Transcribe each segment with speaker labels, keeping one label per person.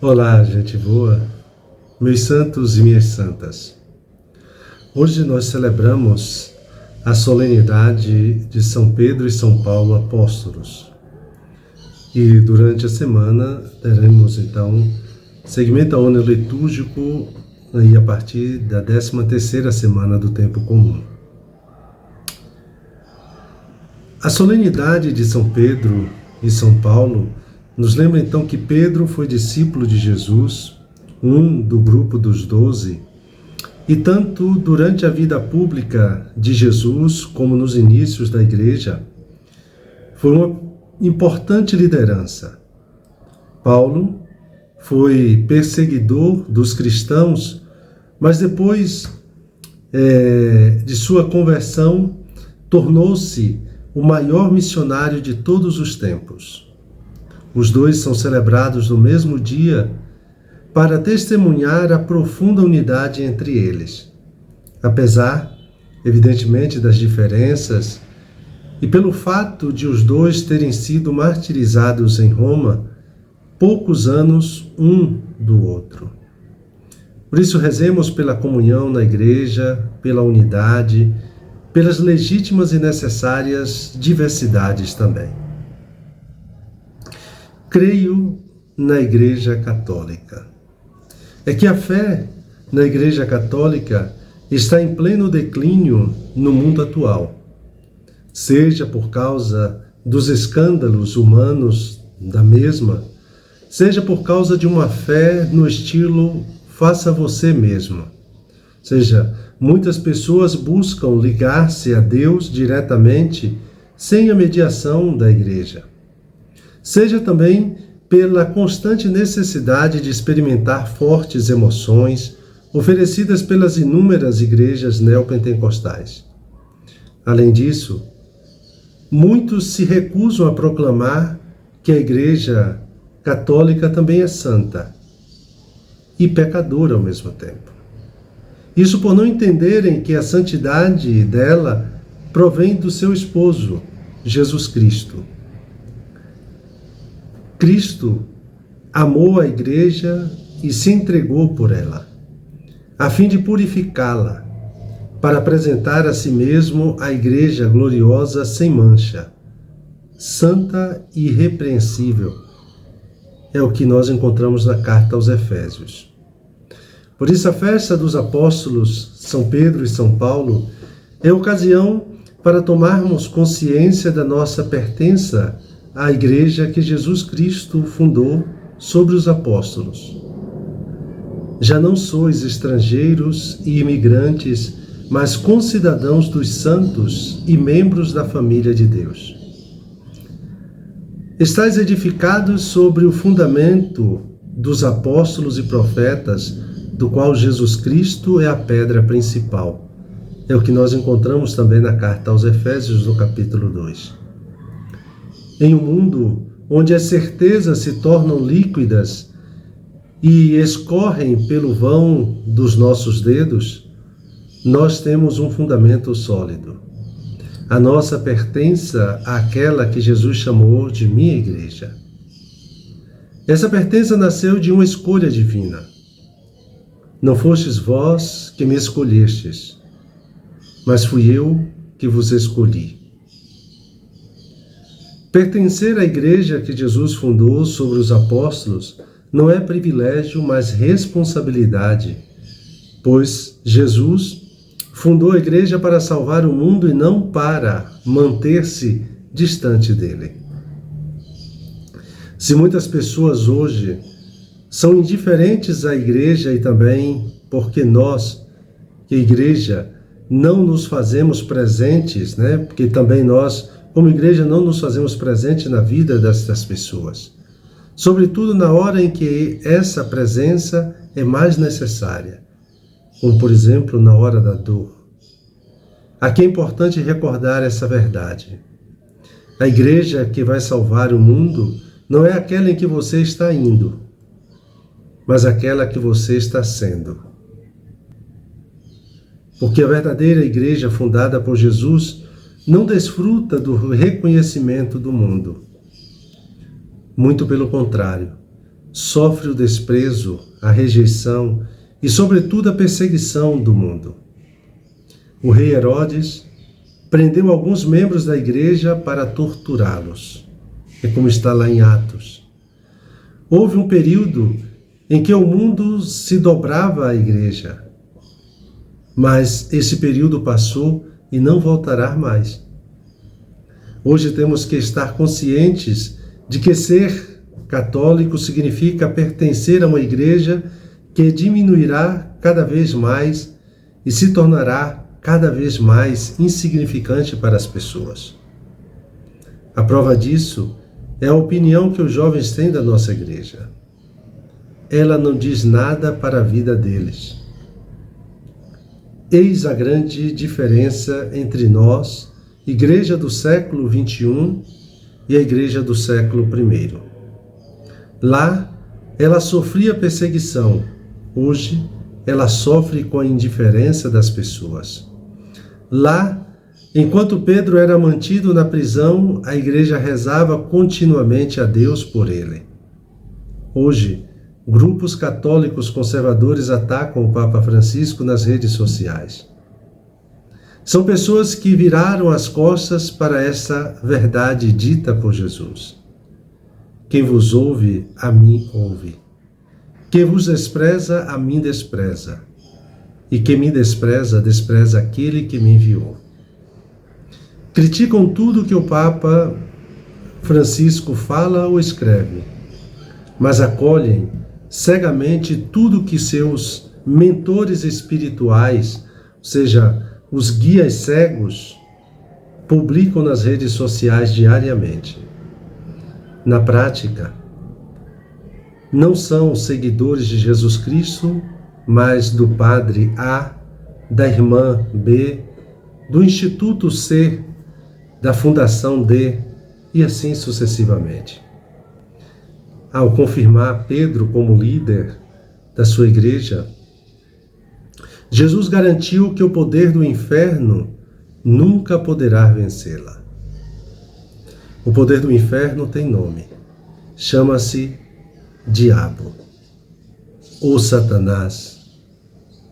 Speaker 1: Olá, gente boa, meus santos e minhas santas. Hoje nós celebramos a solenidade de São Pedro e São Paulo apóstolos. E durante a semana teremos então seguimento ao ano litúrgico aí a partir da 13ª semana do tempo comum. A solenidade de São Pedro e São Paulo nos lembra então que Pedro foi discípulo de Jesus, um do grupo dos 12, e tanto durante a vida pública de Jesus como nos inícios da igreja, foi uma importante liderança. Paulo foi perseguidor dos cristãos, mas depois de sua conversão, tornou-se o maior missionário de todos os tempos. Os dois são celebrados no mesmo dia para testemunhar a profunda unidade entre eles. Apesar, evidentemente, das diferenças, e pelo fato de os dois terem sido martirizados em Roma, poucos anos um do outro. Por isso, rezemos pela comunhão na igreja, pela unidade, pelas legítimas e necessárias diversidades também. Creio na Igreja Católica. É que a fé na Igreja Católica está em pleno declínio no mundo atual, seja por causa dos escândalos humanos da mesma, seja por causa de uma fé no estilo faça você mesmo. Ou seja, muitas pessoas buscam ligar-se a Deus diretamente sem a mediação da Igreja. Seja também pela constante necessidade de experimentar fortes emoções oferecidas pelas inúmeras igrejas neopentecostais. Além disso, muitos se recusam a proclamar que a Igreja Católica também é santa e pecadora ao mesmo tempo. Isso por não entenderem que a santidade dela provém do seu esposo, Jesus Cristo. Cristo amou a igreja e se entregou por ela, a fim de purificá-la, para apresentar a si mesmo a igreja gloriosa sem mancha, santa e irrepreensível. É o que nós encontramos na carta aos Efésios. Por isso, a festa dos apóstolos São Pedro e São Paulo é ocasião para tomarmos consciência da nossa pertença à igreja que Jesus Cristo fundou sobre os apóstolos. Já não sois estrangeiros e imigrantes, mas concidadãos dos santos e membros da família de Deus. Estais edificados sobre o fundamento dos apóstolos e profetas, do qual Jesus Cristo é a pedra principal. É o que nós encontramos também na carta aos Efésios, no capítulo 2. Em um mundo onde as certezas se tornam líquidas e escorrem pelo vão dos nossos dedos, nós temos um fundamento sólido. A nossa pertença àquela que Jesus chamou de minha igreja. Essa pertença nasceu de uma escolha divina. Não fostes vós que me escolhestes, mas fui eu que vos escolhi. Pertencer à igreja que Jesus fundou sobre os apóstolos não é privilégio, mas responsabilidade, pois Jesus fundou a igreja para salvar o mundo e não para manter-se distante dele. Se muitas pessoas hoje são indiferentes à igreja e também porque nós, que a igreja, não nos fazemos presentes, porque também nós, como igreja, não nos fazemos presentes na vida das pessoas. Sobretudo na hora em que essa presença é mais necessária, como, por exemplo, na hora da dor. Aqui é importante recordar essa verdade. A igreja que vai salvar o mundo não é aquela em que você está indo, mas aquela que você está sendo. Porque a verdadeira igreja fundada por Jesus não desfruta do reconhecimento do mundo. Muito pelo contrário, sofre o desprezo, a rejeição e, sobretudo, a perseguição do mundo. O rei Herodes prendeu alguns membros da igreja para torturá-los. É como está lá em Atos. Houve um período em que o mundo se dobrava à igreja, mas esse período passou e não voltará mais. Hoje temos que estar conscientes de que ser católico significa pertencer a uma igreja que diminuirá cada vez mais e se tornará cada vez mais insignificante para as pessoas. A prova disso é a opinião que os jovens têm da nossa igreja. Ela não diz nada para a vida deles. Eis a grande diferença entre nós, igreja do século XXI e a igreja do século I. Lá, ela sofria perseguição. Hoje, ela sofre com a indiferença das pessoas. Lá, enquanto Pedro era mantido na prisão, a igreja rezava continuamente a Deus por ele. Hoje, grupos católicos conservadores atacam o Papa Francisco nas redes sociais. São pessoas que viraram as costas para essa verdade dita por Jesus. Quem vos ouve, a mim ouve. Quem vos despreza, a mim despreza. E quem me despreza, despreza aquele que me enviou. Criticam tudo que o Papa Francisco fala ou escreve, mas acolhem cegamente tudo que seus mentores espirituais, ou seja, os guias cegos, publicam nas redes sociais diariamente. Na prática, não são seguidores de Jesus Cristo, mas do padre A, da irmã B, do Instituto C, da Fundação D, e assim sucessivamente. Ao confirmar Pedro como líder da sua igreja, Jesus garantiu que o poder do inferno nunca poderá vencê-la. O poder do inferno tem nome. Chama-se Diabo, ou Satanás,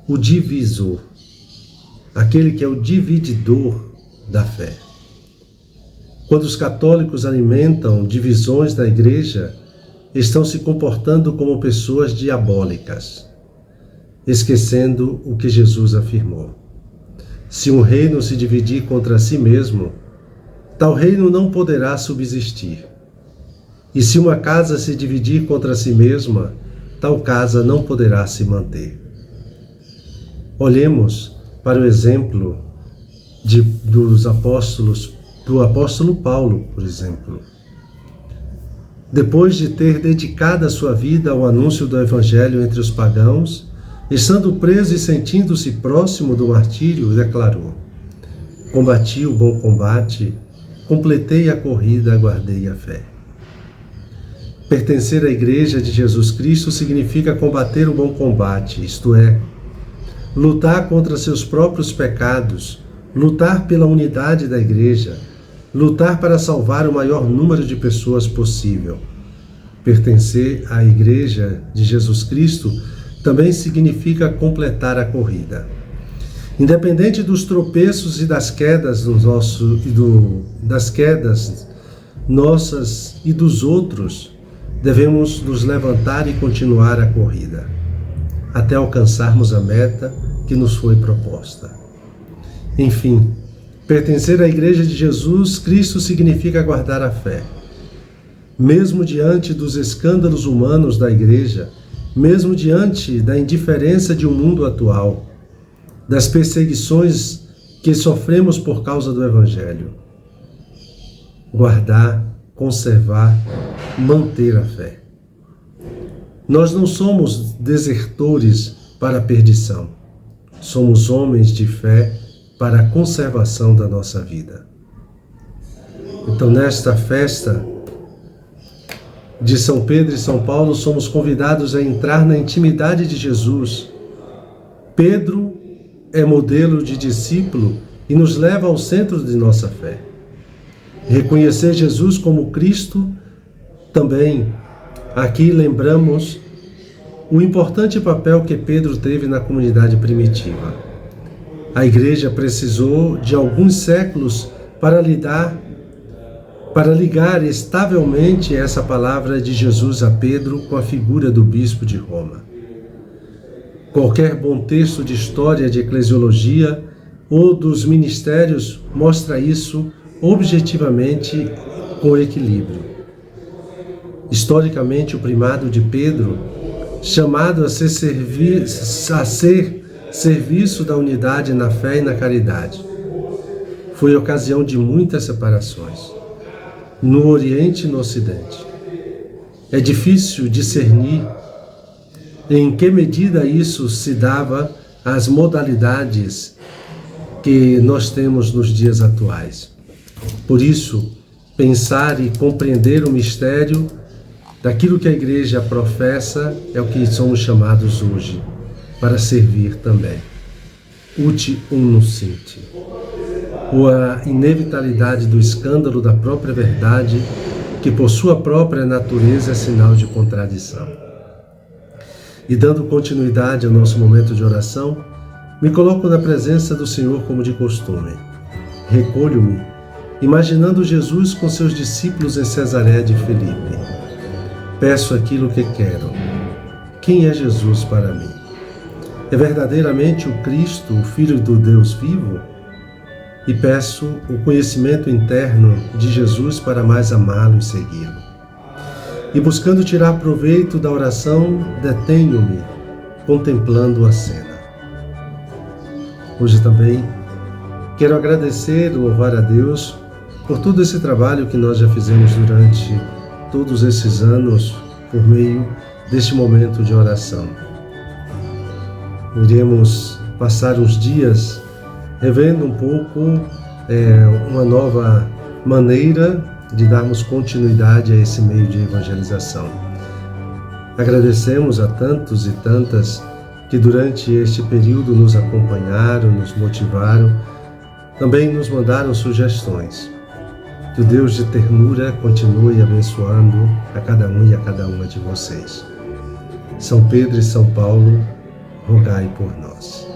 Speaker 1: o divisor, aquele que é o divididor da fé. Quando os católicos alimentam divisões da igreja, estão se comportando como pessoas diabólicas, esquecendo o que Jesus afirmou. Se um reino se dividir contra si mesmo, tal reino não poderá subsistir. E se uma casa se dividir contra si mesma, tal casa não poderá se manter. Olhemos para o exemplo do apóstolo Paulo, por exemplo. Depois de ter dedicado a sua vida ao anúncio do Evangelho entre os pagãos, estando preso e sentindo-se próximo do martírio, declarou: combati o bom combate, completei a corrida, guardei a fé. Pertencer à Igreja de Jesus Cristo significa combater o bom combate, isto é, lutar contra seus próprios pecados, lutar pela unidade da Igreja, lutar para salvar o maior número de pessoas possível. Pertencer à Igreja de Jesus Cristo também significa completar a corrida. Independente dos tropeços e das quedas das quedas nossas e dos outros, devemos nos levantar e continuar a corrida, até alcançarmos a meta que nos foi proposta. Enfim, pertencer à Igreja de Jesus Cristo significa guardar a fé. Mesmo diante dos escândalos humanos da Igreja, mesmo diante da indiferença de um mundo atual, das perseguições que sofremos por causa do Evangelho, guardar, conservar, manter a fé. Nós não somos desertores para a perdição, somos homens de fé para a conservação da nossa vida. Então, nesta festa de São Pedro e São Paulo, somos convidados a entrar na intimidade de Jesus. Pedro é modelo de discípulo e nos leva ao centro de nossa fé. Reconhecer Jesus como Cristo também Aqui lembramos o importante papel que Pedro teve na comunidade primitiva. A igreja precisou de alguns séculos para ligar estavelmente essa palavra de Jesus a Pedro com a figura do bispo de Roma. Qualquer bom texto de história de eclesiologia ou dos ministérios mostra isso objetivamente com equilíbrio. Historicamente, o primado de Pedro, chamado a ser serviço da unidade na fé e na caridade, foi ocasião de muitas separações, no Oriente e no Ocidente. É difícil discernir em que medida isso se dava às modalidades que nós temos nos dias atuais. Por isso, pensar e compreender o mistério daquilo que a Igreja professa é o que somos chamados hoje, para servir também. Ut unum sint. Ou a inevitabilidade do escândalo da própria verdade, que por sua própria natureza é sinal de contradição. E dando continuidade ao nosso momento de oração, me coloco na presença do Senhor como de costume. Recolho-me, imaginando Jesus com seus discípulos em Cesareia de Filipe. Peço aquilo que quero. Quem é Jesus para mim? É verdadeiramente o Cristo, o Filho do Deus vivo? E peço o conhecimento interno de Jesus para mais amá-lo e segui-lo. E buscando tirar proveito da oração, detenho-me, contemplando a cena. Hoje também quero agradecer e louvar a Deus por todo esse trabalho que nós já fizemos durante todos esses anos por meio deste momento de oração. Iremos passar uns dias revendo um pouco uma nova maneira de darmos continuidade a esse meio de evangelização. Agradecemos a tantos e tantas que durante este período nos acompanharam, nos motivaram, também nos mandaram sugestões. Que o Deus de ternura continue abençoando a cada um e a cada uma de vocês. São Pedro e São Paulo, rogai por nós.